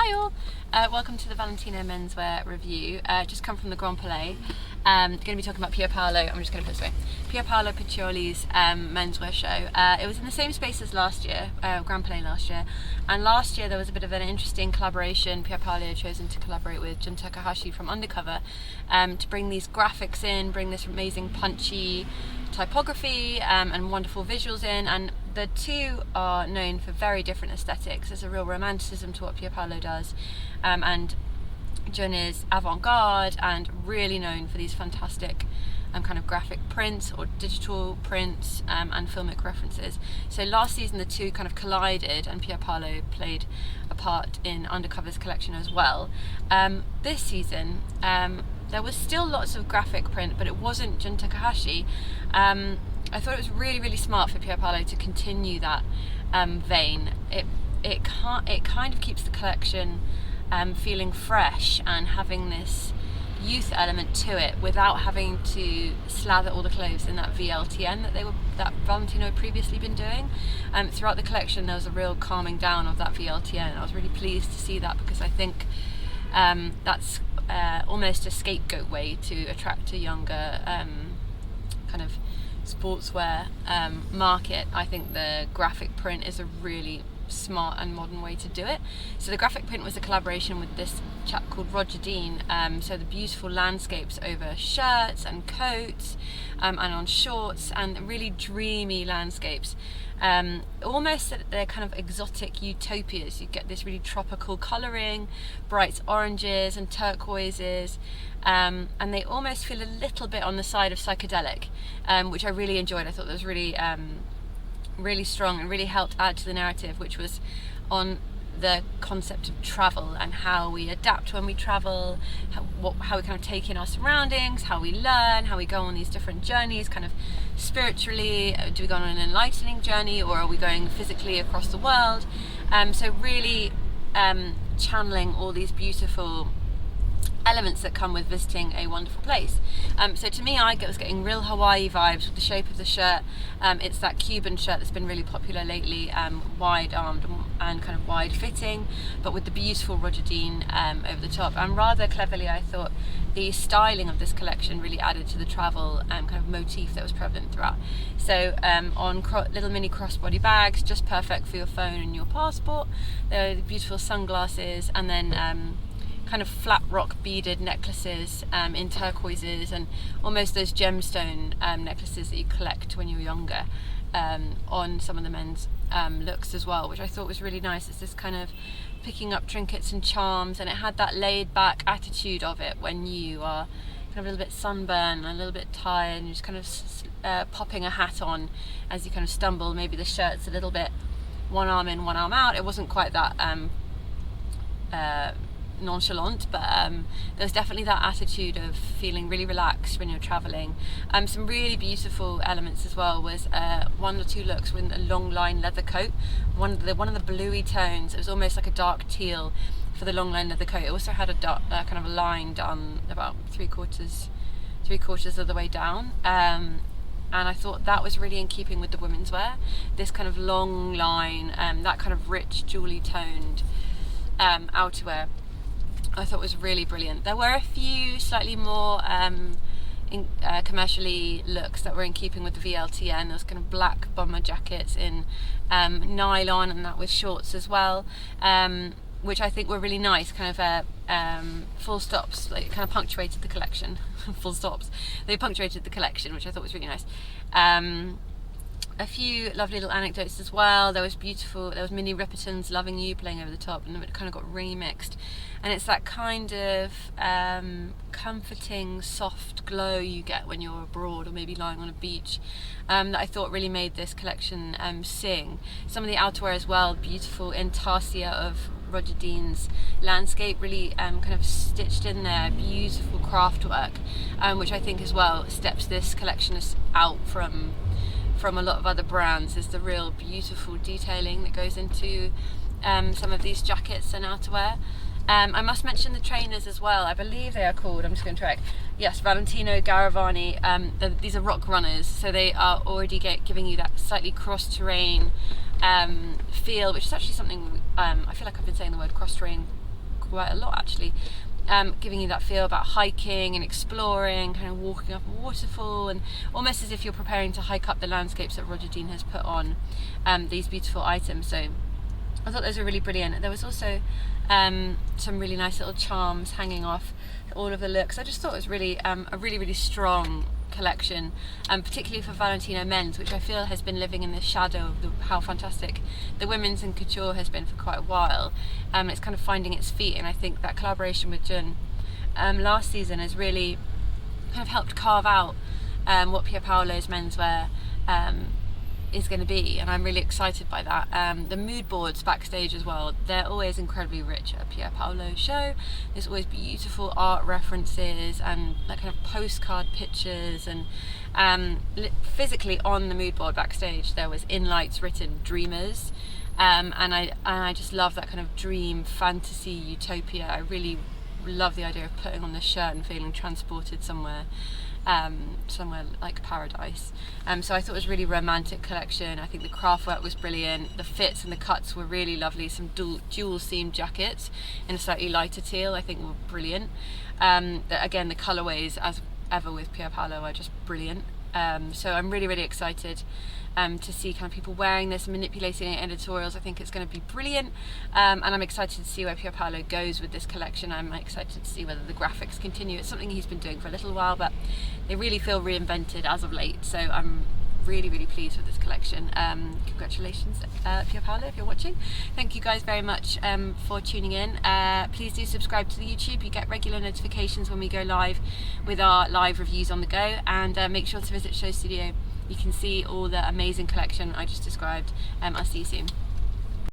Hi all, welcome to the Valentino Menswear review. Just come from the Grand Palais. Going to be talking about Pierpaolo, I'm just going to put this away, Pierpaolo Piccioli's menswear show. It was in the same space as last year, Grand Palais last year, and last year there was a bit of an interesting collaboration. Pierpaolo had chosen to collaborate with Takahashi from Undercover to bring these graphics in, bring this amazing punchy typography and wonderful visuals in, and the two are known for very different aesthetics. There's a real romanticism to what Pierpaolo does, and Jun is avant-garde and really known for these fantastic kind of graphic prints or digital prints and filmic references. So last season the two kind of collided and Pierpaolo played a part in Undercover's collection as well. This season there was still lots of graphic print, but it wasn't Jun Takahashi. I thought it was really smart for Pierpaolo to continue that vein. It kind of keeps the collection feeling fresh and having this youth element to it without having to slather all the clothes in that VLTN that Valentino had previously been doing. Throughout the collection there was a real calming down of that VLTN. I was really pleased to see that because I think that's almost a scapegoat way to attract a younger kind of sportswear market. I think the graphic print is a really smart and modern way to do it. So the graphic print was a collaboration with this chap called Roger Dean, so the beautiful landscapes over shirts and coats and on shorts, and really dreamy landscapes, almost they're kind of exotic utopias. You get this really tropical colouring, bright oranges and turquoises, and they almost feel a little bit on the side of psychedelic, which I really enjoyed. I thought that was really strong and really helped add to the narrative, which was on the concept of travel and how we adapt when we travel, how we kind of take in our surroundings, how we learn, how we go on these different journeys, kind of spiritually. Do we go on an enlightening journey, or are we going physically across the world? So really channeling all these beautiful elements that come with visiting a wonderful place. So to me, I was getting real Hawaii vibes with the shape of the shirt. It's that Cuban shirt that's been really popular lately, wide armed and kind of wide fitting, but with the beautiful Roger Dean over the top. And rather cleverly, I thought the styling of this collection really added to the travel kind of motif that was prevalent throughout. So on little mini crossbody bags, just perfect for your phone and your passport. There are the beautiful sunglasses, and then kind of flat rock beaded necklaces in turquoises, and almost those gemstone necklaces that you collect when you're younger on some of the men's looks as well, which I thought was really nice. It's this kind of picking up trinkets and charms, and it had that laid back attitude of it when you are kind of a little bit sunburned, a little bit tired, and you're just kind of popping a hat on as you kind of stumble. Maybe the shirt's a little bit one arm in, one arm out. It wasn't quite that nonchalant, but there's definitely that attitude of feeling really relaxed when you're traveling. Some really beautiful elements as well was one or two looks with a long line leather coat, one of the bluey tones. It was almost like a dark teal for the long line leather coat. It also had a dark, kind of a line done about three quarters of the way down, and I thought that was really in keeping with the women's wear, this kind of long line, that kind of rich jewelry toned outerwear. I thought was really brilliant. There were a few slightly more commercially looks that were in keeping with the VLTN. There was kind of black bomber jackets in nylon, and that with shorts as well, which I think were really nice, kind of full stops, like kind of punctuated the collection. Full stops. They punctuated the collection, which I thought was really nice. A few lovely little anecdotes as well. There was Minnie Riperton's Loving You playing over the top, and it kind of got remixed, and it's that kind of comforting soft glow you get when you're abroad or maybe lying on a beach, that I thought really made this collection sing. Some of the outerwear as well, beautiful intarsia of Roger Dean's landscape, really kind of stitched in there, beautiful craft work, which I think as well steps this collection out from a lot of other brands. Is the real beautiful detailing that goes into some of these jackets and outerwear. I must mention the trainers as well. I believe they are called, I'm just going to check. Yes, Valentino Garavani. These are rock runners, so they are already giving you that slightly cross-terrain feel, which is actually something I feel like I've been saying the word cross-terrain quite a lot actually, giving you that feel about hiking and exploring, kind of walking up a waterfall, and almost as if you're preparing to hike up the landscapes that Roger Dean has put on these beautiful items. So I thought those were really brilliant. There was also some really nice little charms hanging off all of the looks. I just thought it was really a really strong collection, particularly for Valentino Men's, which I feel has been living in the shadow of how fantastic the women's and couture has been for quite a while. It's kind of finding its feet, and I think that collaboration with Jun last season has really kind of helped carve out what Pierpaolo's menswear is going to be, and I'm really excited by that. The mood boards backstage as well, they're always incredibly rich at Pierpaolo's show. There's always beautiful art references and like kind of postcard pictures, and physically on the mood board backstage there was in lights written "Dreamers," and I just love that kind of dream fantasy utopia. I really love the idea of putting on the shirt and feeling transported somewhere like paradise. So I thought it was a really romantic collection. I think the craft work was brilliant, the fits and the cuts were really lovely. Some dual seam jackets in a slightly lighter teal I think were brilliant. Again, the colourways, as ever with Pierpaolo, are just brilliant. So I'm really excited to see kind of people wearing this, manipulating it in editorials. I think it's going to be brilliant, and I'm excited to see where Pierpaolo goes with this collection. I'm excited to see whether the graphics continue. It's something he's been doing for a little while, but they really feel reinvented as of late, so I'm really pleased with this collection. Congratulations, Pierpaolo, if you're watching. Thank you guys very much for tuning in. Please do subscribe to the YouTube. You get regular notifications when we go live with our live reviews on the go, and make sure to visit Show Studio. You can see all the amazing collection I just described. I'll see you soon.